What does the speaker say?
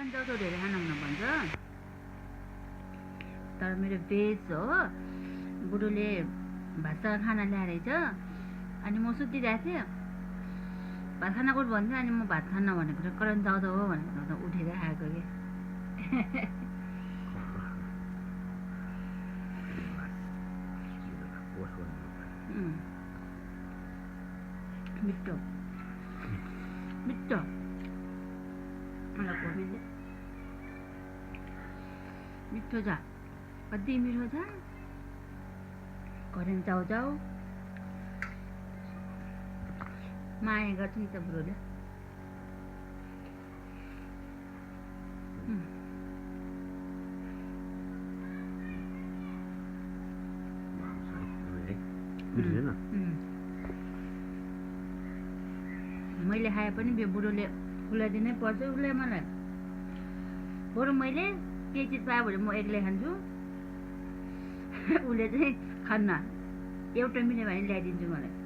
current जाउँछ धेरै खाना हुन भन्छ तर मेरो भेज हो बुढोले भातसँग खाना ल्याएछ अनि म सुतिरहेको थिएँ भात खाना कोट भन्छ अनि म भात खान्न भनेको करेन्ट जाउँछ हो भनेर उठेर आएको कि मिठो मिठो मिठो छ कति मिठो छ करेन्ट जाऊ जाऊ माया गर्छ नि त बुढोले मैले खाए पनि बुढोले खुलाइदिनै पर्छ उसले मलाई बरु मैले केही चिज पायो भने म एक्लै खान्छु उसले चाहिँ खान्न एउटा मिल्यो भने ल्याइदिन्छु मलाई